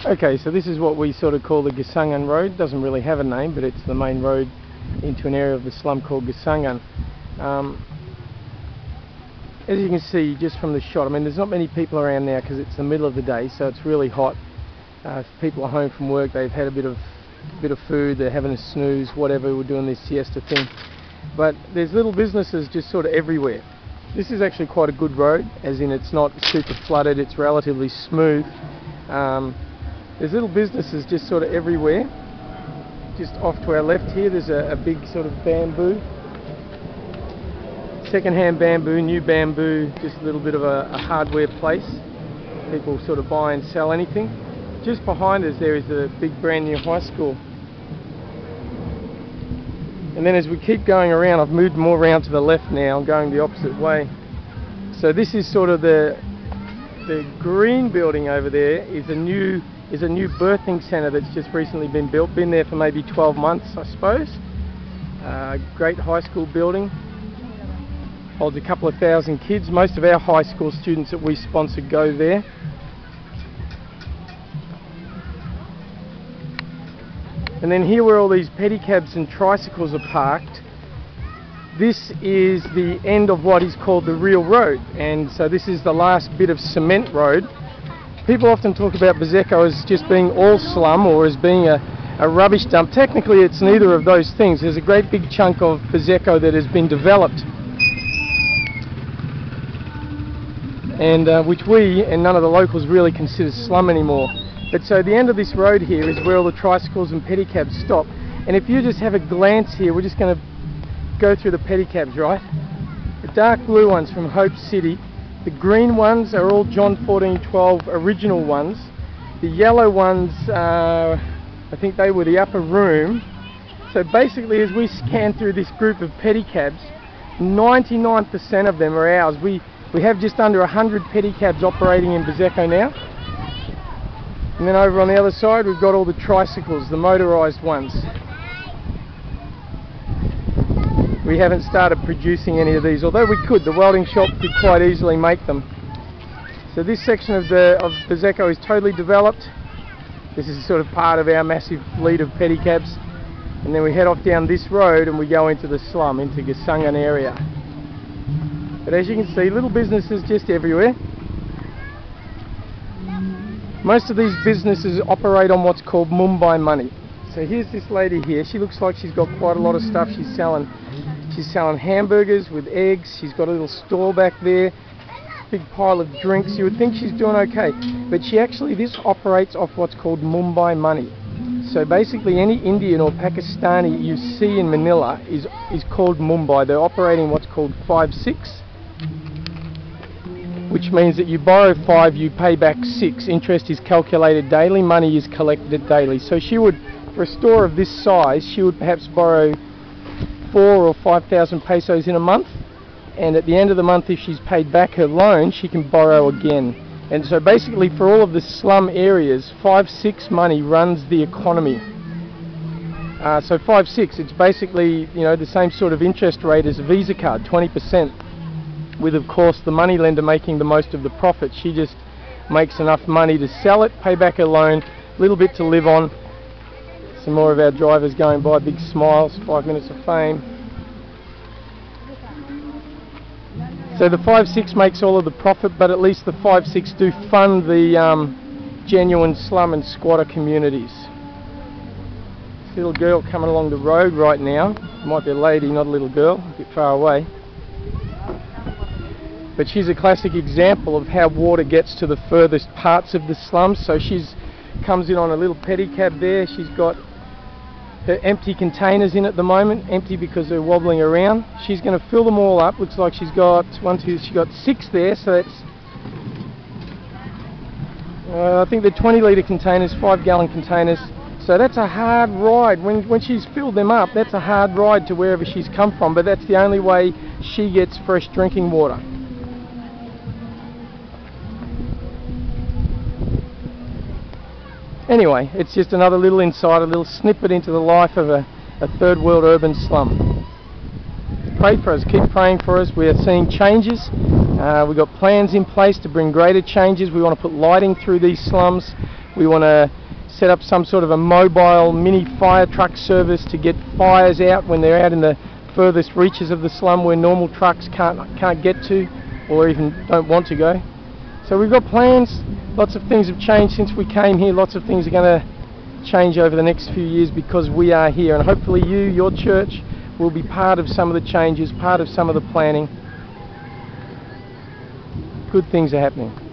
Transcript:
Okay, so this is what we sort of call the Gasangan road. Doesn't really have a name, but it's the main road into an area of the slum called Gasangan. As you can see just from the shot, I mean there's not many people around now because it's the middle of the day, so it's really hot. If people are home from work, they've had a bit of food, they're having a snooze, whatever, we're doing this siesta thing. But there's little businesses just sort of everywhere. This is actually quite a good road, as in it's not super flooded, it's relatively smooth. There's little businesses just sort of everywhere. Just off to our left here, there's a big sort of bamboo. Second-hand bamboo, new bamboo, just a little bit of a hardware place. People sort of buy and sell anything. Just behind us there is a big brand new high school. And then as we keep going around, I've moved more around to the left now, I'm going the opposite way. So this is sort of the green building over there is a new birthing centre that's just recently been built. Been there for maybe 12 months, I suppose. Great high school building. Holds a couple of thousand kids. Most of our high school students that we sponsor go there. And then here where all these pedicabs and tricycles are parked, this is the end of what is called the real road. And so this is the last bit of cement road. People often talk about Buzeko as just being all slum or as being a rubbish dump. Technically it's neither of those things. There's a great big chunk of Buzeko that has been developed, and which we and none of the locals really consider slum anymore. But so the end of this road here is where all the tricycles and pedicabs stop. And if you just have a glance here, we're just going to go through the pedicabs, right? The dark blue ones from Hope City. The green ones are all John 1412 original ones. The yellow ones, I think they were the upper room. So basically as we scan through this group of pedicabs, 99% of them are ours. We have just under 100 pedicabs operating in Buzeko now. And then over on the other side we've got all the tricycles, the motorised ones. We haven't started producing any of these, although we could. The welding shop could quite easily make them. So this section of Buzeko is totally developed. This is sort of part of our massive fleet of pedicabs. And then we head off down this road and we go into the slum, into Gasangan area. But as you can see, little businesses just everywhere. Most of these businesses operate on what's called Mumbai money. So here's this lady here. She looks like she's got quite a lot of stuff. She's selling hamburgers with eggs. She's got a little stall back there. Big pile of drinks. You would think she's doing okay. But this operates off what's called Mumbai money. So basically any Indian or Pakistani you see in Manila is called Mumbai. They're operating what's called 5-6. Which means that you borrow 5, you pay back 6. Interest is calculated daily, money is collected daily. So she would, for a store of this size, she would perhaps borrow 4 or 5,000 pesos in a month, and at the end of the month, if she's paid back her loan, she can borrow again. And so basically for all of the slum areas, 5-6 money runs the economy. So 5-6, it's basically, you know, the same sort of interest rate as a Visa card, 20%. With of course the money lender making the most of the profit. She just makes enough money to sell it, pay back her loan, a little bit to live on. Some more of our drivers going by, big smiles, 5 minutes of fame. So the 5-6 makes all of the profit, but at least the 5-6 do fund the genuine slum and squatter communities. This little girl coming along the road right now, might be a lady, not a little girl, a bit far away. But she's a classic example of how water gets to the furthest parts of the slums. So comes in on a little pedicab there. She's got her empty containers in at the moment, empty because they're wobbling around. She's going to fill them all up. Looks like she's got she's got 6 there. So that's I think they're 20-litre containers, 5-gallon containers. So that's a hard ride. When she's filled them up, that's a hard ride to wherever she's come from. But that's the only way she gets fresh drinking water. Anyway, it's just another little insight, a little snippet into the life of a third world urban slum. Pray for us, keep praying for us. We are seeing changes. We've got plans in place to bring greater changes. We want to put lighting through these slums. We want to set up some sort of a mobile mini fire truck service to get fires out when they're out in the furthest reaches of the slum where normal trucks can't get to, or even don't want to go. So we've got plans. Lots of things have changed since we came here. Lots of things are going to change over the next few years because we are here, and hopefully you, your church, will be part of some of the changes, part of some of the planning. Good things are happening.